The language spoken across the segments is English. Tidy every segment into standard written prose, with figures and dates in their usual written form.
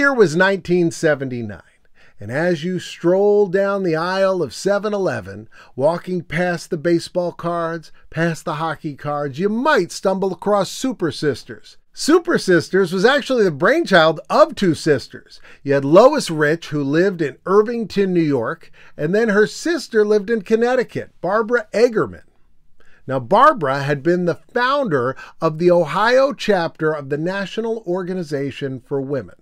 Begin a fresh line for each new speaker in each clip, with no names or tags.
year was 1979. And as you stroll down the aisle of 7-Eleven, walking past the baseball cards, past the hockey cards, you might stumble across Supersisters. Supersisters was actually the brainchild of two sisters. You had Lois Rich, who lived in Irvington, New York, and then her sister lived in Connecticut, Barbara Egerman. Now, Barbara had been the founder of the Ohio chapter of the National Organization for Women.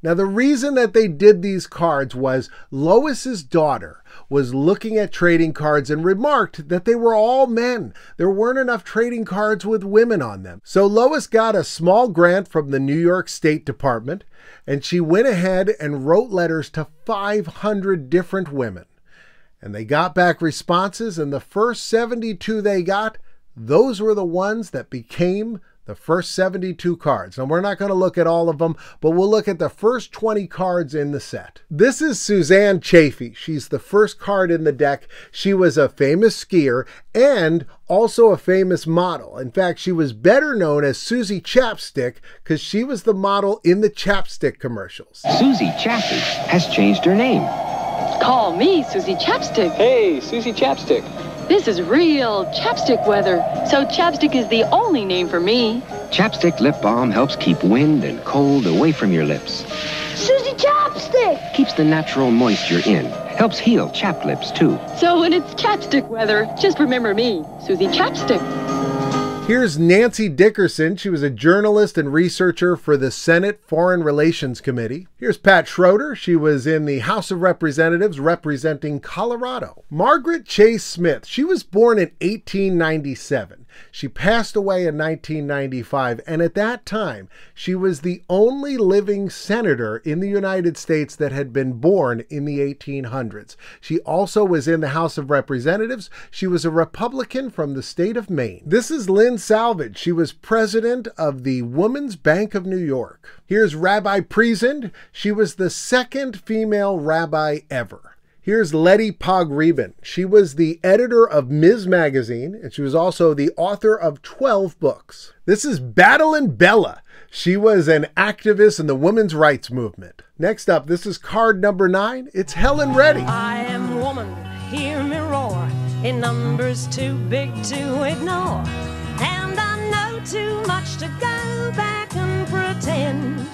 Now, the reason that they did these cards was Lois's daughter was looking at trading cards and remarked that they were all men. There weren't enough trading cards with women on them. So Lois got a small grant from the New York State Department, and she went ahead and wrote letters to 500 different women. And they got back responses, and the first 72 they got, those were the ones that became the first 72 cards. Now, we're not going to look at all of them, but we'll look at the first 20 cards in the set. This is Suzanne Chafee. She's the first card in the deck. She was a famous skier and also a famous model. In fact, she was better known as Suzy Chapstick because she was the model in the Chapstick commercials.
Suzy Chapstick has changed her name.
Call me Suzy Chapstick.
Hey, Suzy Chapstick.
This is real chapstick weather, so chapstick is the only name for me.
Chapstick lip balm helps keep wind and cold away from your lips.
Suzy Chapstick!
Keeps the natural moisture in. Helps heal chapped lips, too.
So when it's chapstick weather, just remember me, Suzy Chapstick.
Here's Nancy Dickerson. She was a journalist and researcher for the Senate Foreign Relations Committee. Here's Pat Schroeder. She was in the House of Representatives representing Colorado. Margaret Chase Smith. She was born in 1897. She passed away in 1995, and at that time, she was the only living senator in the United States that had been born in the 1800s. She also was in the House of Representatives. She was a Republican from the state of Maine. This is Lynn Salvage. She was president of the Women's Bank of New York. Here's Rabbi Prezend. She was the second female rabbi ever. Here's Letty Pogrebin. She was the editor of Ms. Magazine, and she was also the author of 12 books. This is Battlein' Bella. She was an activist in the women's rights movement. Next up, this is card number 9. It's Helen Reddy.
I am woman, hear me roar, in numbers too big to ignore, and I know too much to go back and pretend.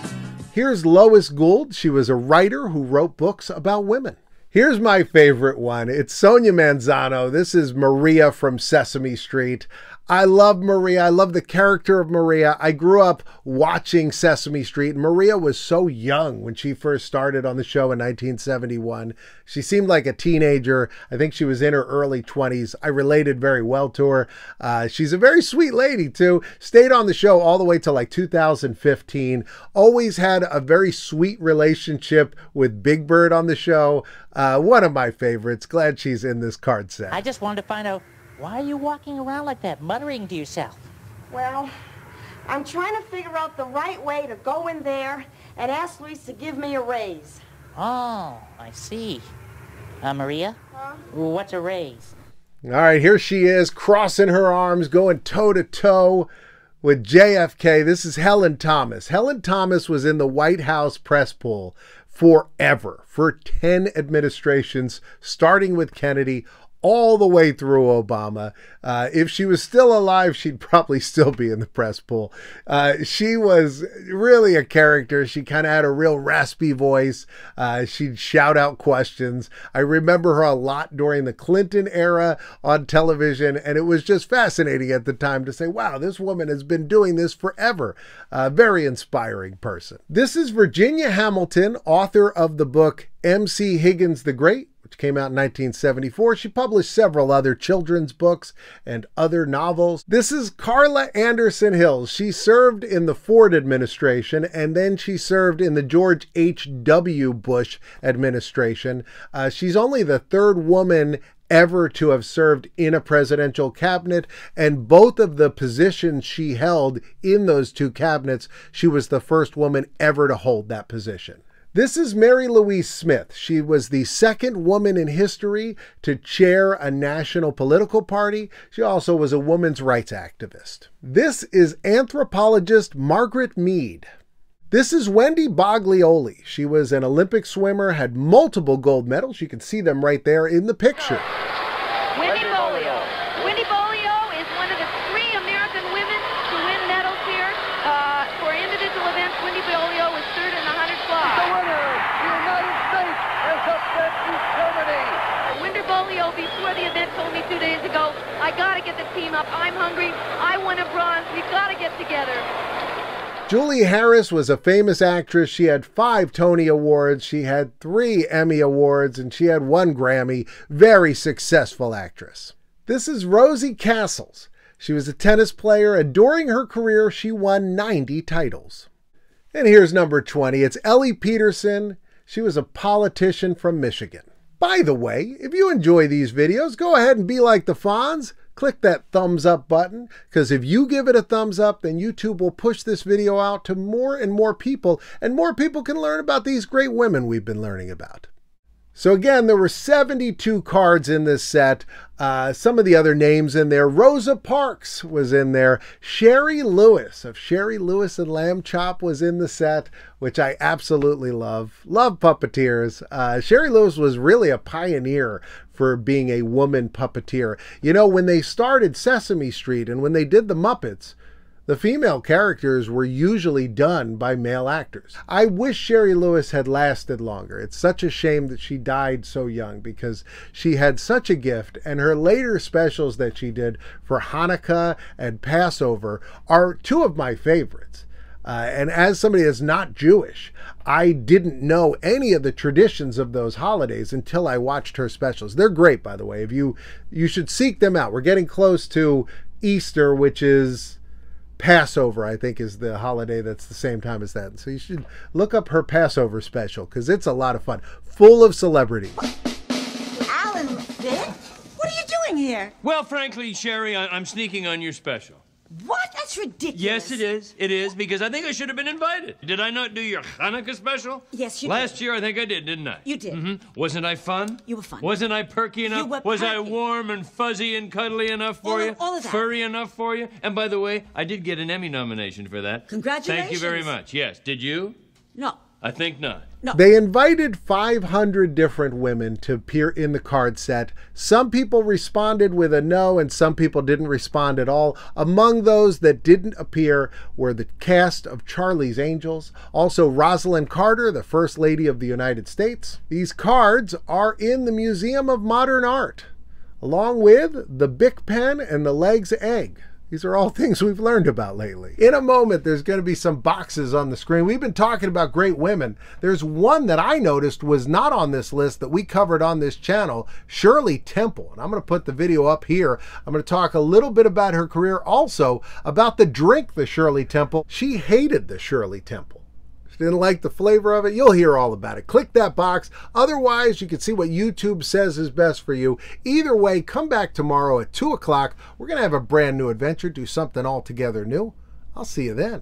Here's Lois Gould. She was a writer who wrote books about women. Here's my favorite one. It's Sonia Manzano. This is Maria from Sesame Street. I love Maria. I love the character of Maria. I grew up watching Sesame Street. Maria was so young when she first started on the show in 1971. She seemed like a teenager. I think she was in her early 20s. I related very well to her. She's a very sweet lady, too. Stayed on the show all the way till like 2015. Always had a very sweet relationship with Big Bird on the show. One of my favorites. Glad she's in this card set.
I just wanted to find out, why are you walking around like that, muttering to yourself?
Well, I'm trying to figure out the right way to go in there and ask Luis to give me a raise.
Oh, I see. Maria?
Huh?
What's a raise?
All right, here she is, crossing her arms, going toe-to-toe with JFK. This is Helen Thomas. Helen Thomas was in the White House press pool forever, for 10 administrations, starting with Kennedy, all the way through Obama. If she was still alive, she'd probably still be in the press pool. She was really a character. She kind of had a real raspy voice. She'd shout out questions. I remember her a lot during the Clinton era on television, and it was just fascinating at the time to say, wow, this woman has been doing this forever. Very inspiring person. This is Virginia Hamilton, author of the book M.C. Higgins the Great, which came out in 1974. She published several other children's books and other novels. This is Carla Anderson Hills. She served in the Ford administration, and then she served in the George H.W. Bush administration. She's only the third woman ever to have served in a presidential cabinet, and both of the positions she held in those two cabinets, she was the first woman ever to hold that position. This is Mary Louise Smith. She was the second woman in history to chair a national political party. She also was a women's rights activist. This is anthropologist Margaret Mead. This is Wendy Boglioli. She was an Olympic swimmer, had multiple gold medals. You can see them right there in the picture.
Wendy Boglioli. Wendy Boglioli is one of the 3 American women to win medals here. For individual events, Wendy Boglioli was 3rd in the 100 fly.
The winner, the United States has upset Germany.
Wendy Boglioli, before the event, told me 2 days ago, I gotta get the team up. I'm hungry. I won a bronze. We gotta get together.
Julie Harris was a famous actress. She had 5 Tony Awards, she had 3 Emmy Awards, and she had 1 Grammy. Very successful actress. This is Rosie Castles. She was a tennis player, and during her career, she won 90 titles. And here's number 20. It's Ellie Peterson. She was a politician from Michigan. By the way, if you enjoy these videos, go ahead and be like the Fonz. Click that thumbs up button, because if you give it a thumbs up, then YouTube will push this video out to more and more people, and more people can learn about these great women we've been learning about. So again, there were 72 cards in this set. Some of the other names in there. Rosa Parks was in there. Sherry Lewis of Sherry Lewis and Lamb Chop was in the set, which I absolutely love. Love puppeteers. Sherry Lewis was really a pioneer for being a woman puppeteer. You know, when they started Sesame Street and when they did the Muppets, the female characters were usually done by male actors. I wish Sherry Lewis had lasted longer. It's such a shame that she died so young, because she had such a gift, and her later specials that she did for Hanukkah and Passover are 2 of my favorites. And as somebody that's not Jewish, I didn't know any of the traditions of those holidays until I watched her specials. They're great, by the way. If you should seek them out. We're getting close to Easter, which is Passover, I think, is the holiday that's the same time as that. So you should look up her Passover special, because it's a lot of fun. Full of celebrity.
Alan, what are you doing here?
Well, frankly, Sherry, I'm sneaking on your special.
What? That's ridiculous.
Yes, it is. It is, because I think I should have been invited. Did I not do your Hanukkah special?
Yes, you did.
Last year, I think I did, didn't I?
You did.
Mm-hmm. Wasn't I fun?
You were fun.
Wasn't I perky enough?
You were
Was I
perky.
warm and fuzzy and cuddly enough for you?
All of that.
Furry enough for you? And by the way, I did get an Emmy nomination for that.
Congratulations.
Thank you very much. Yes. Did you?
No.
I think not.
No.
They invited 500 different women to appear in the card set. Some people responded with a no, and some people didn't respond at all. Among those that didn't appear were the cast of Charlie's Angels, also Rosalind Carter, the First Lady of the United States. These cards are in the Museum of Modern Art, along with the Bic pen and the Leg's egg. These are all things we've learned about lately. In a moment, there's going to be some boxes on the screen. We've been talking about great women. There's one that I noticed was not on this list that we covered on this channel, Shirley Temple. And I'm going to put the video up here. I'm going to talk a little bit about her career, also about the drink, the Shirley Temple. She hated the Shirley Temple. Didn't like the flavor of it. You'll hear all about it. Click that box. Otherwise, you can see what YouTube says is best for you. Either way, come back tomorrow at 2 o'clock. We're going to have a brand new adventure, do something altogether new. I'll see you then.